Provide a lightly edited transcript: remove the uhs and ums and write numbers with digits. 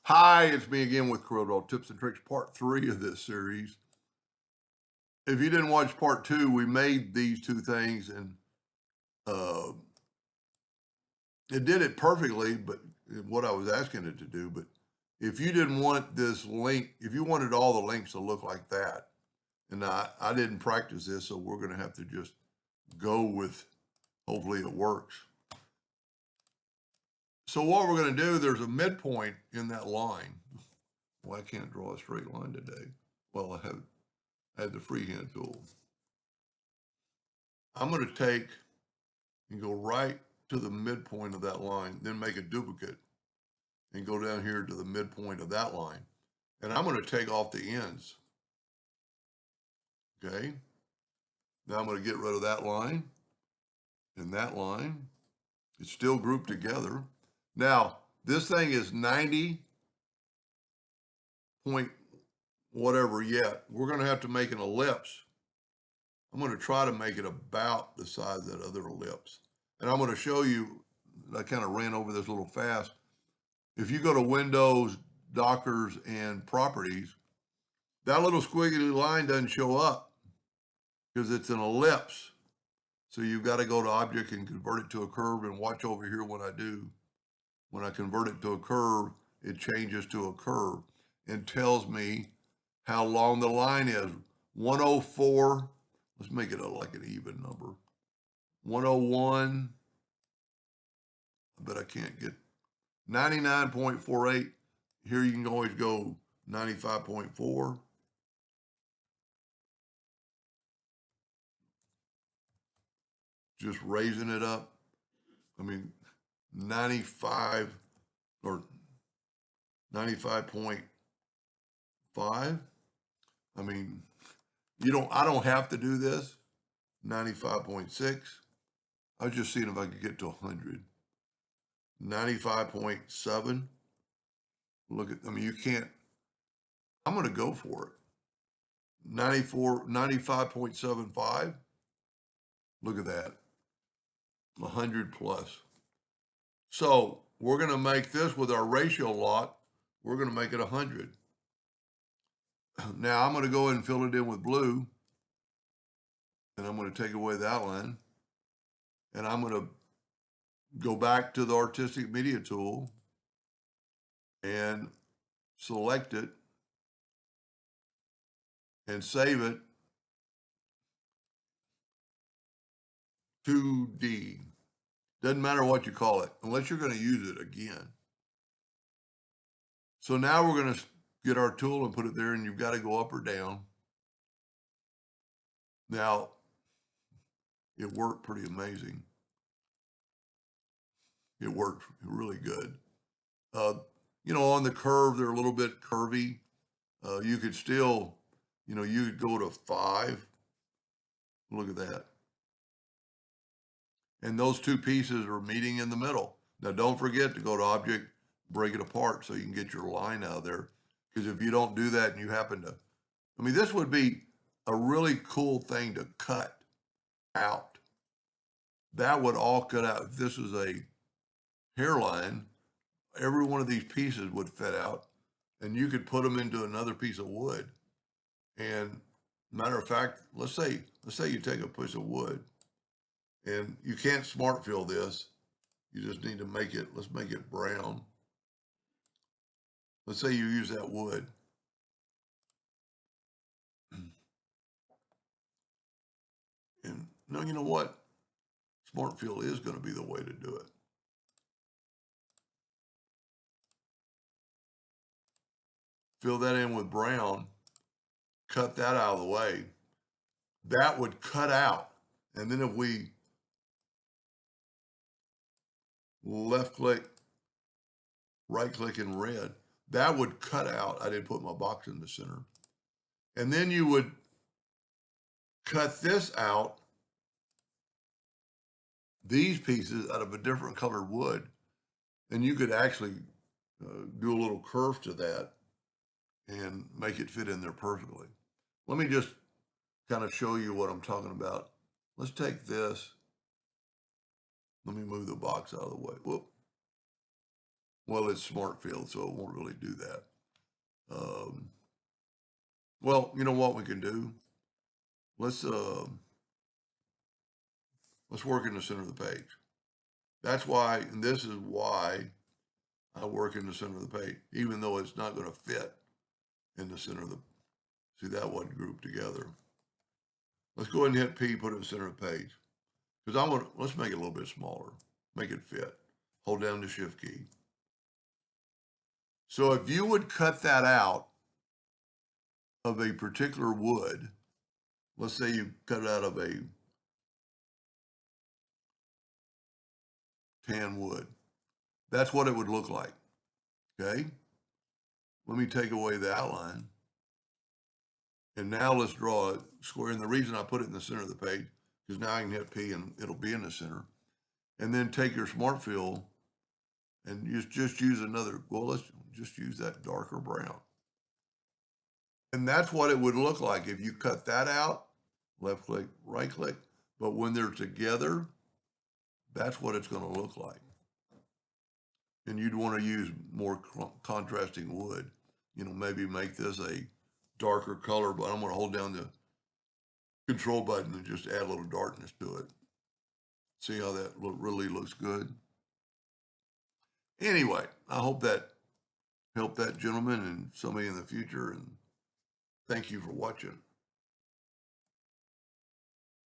Hi, it's me again with Corel Tips and Tricks, part 3 of this series. If you didn't watch part 2, we made these two things and uh, it did it perfectly, but what I was asking it to do. But if you didn't want this link, if you wanted all the links to look like that, and I didn't practice this, so we're going to have to just go with, hopefully it works. So what we're going to do, there's a midpoint in that line. Well, I can't draw a straight line today. Well, I have the freehand tool. I'm going to take and go right to the midpoint of that line, then make a duplicate and go down here to the midpoint of that line. And I'm going to take off the ends. Okay. Now I'm going to get rid of that line and that line. It's still grouped together. Now, this thing is 90 point whatever yet. We're going to have to make an ellipse. I'm going to try to make it about the size of that other ellipse. And I'm going to show you, I kind of ran over this a little fast. If you go to Windows, Dockers, and Properties, that little squiggly line doesn't show up because it's an ellipse. So you've got to go to Object and convert it to a curve, and watch over here what I do. When I convert it to a curve, it changes to a curve and tells me how long the line is. 104, let's make it like an even number. 101, I bet I can't get 99.48. Here you can always go 95.4. Just raising it up. I mean, 95 or 95.5. I mean, I don't have to do this. 95.6. I was just seeing if I could get to 100. 95.7. Look at, I mean, you can't, I'm going to go for it. 95.75. Look at that. 100 plus. So we're going to make this with our ratio lock. We're going to make it 100. Now I'm going to go ahead and fill it in with blue. And I'm going to take away the outline. And I'm going to go back to the artistic media tool and select it and save it. 2D. Doesn't matter what you call it, unless you're going to use it again. So now we're going to get our tool and put it there, and you've got to go up or down. Now, it worked pretty amazing. It worked really good. On the curve, they're a little bit curvy. You could still, you could go to 5. Look at that. And those two pieces are meeting in the middle. Now, don't forget to go to Object, break it apart so you can get your line out of there. Because if you don't do that and you happen to, this would be a really cool thing to cut out. That would all cut out. If this is a hairline, every one of these pieces would fit out, and you could put them into another piece of wood. And matter of fact, let's say you take a piece of wood, and you can't smart fill this. You just need to let's make it brown. Let's say you use that wood. And no, you know what? Smart fill is going to be the way to do it. Fill that in with brown, cut that out of the way. That would cut out. And then if we left click, right click in red, that would cut out. I didn't put my box in the center. And then you would cut this out, these pieces out of a different colored wood. And you could actually do a little curve to that and make it fit in there perfectly. Let me just kind of show you what I'm talking about. Let's take this. Let me move the box out of the way. Whoop. Well, it's smart field, so it won't really do that. Well, you know what we can do? Let's work in the center of the page. That's why, and this is why I work in the center of the page, even though it's not going to fit in the center of the, see, that wasn't grouped together. Let's go ahead and hit P, put it in the center of the page. Because let's make it a little bit smaller, make it fit. Hold down the shift key. So if you would cut that out of a particular wood, let's say you cut it out of a tan wood, that's what it would look like, okay? Let me take away the outline. And now let's draw a square. And the reason I put it in the center of the page, because now I can hit P and it'll be in the center. And then take your smart fill and just use another, well, let's just use that darker brown. And that's what it would look like if you cut that out, left click, right click. But when they're together, that's what it's going to look like. And you'd want to use more contrasting wood. You know, maybe make this a darker color, but I'm going to hold down the control button and just add a little darkness to it. See how that really looks good? Anyway, I hope that helped that gentleman and somebody in the future, and thank you for watching.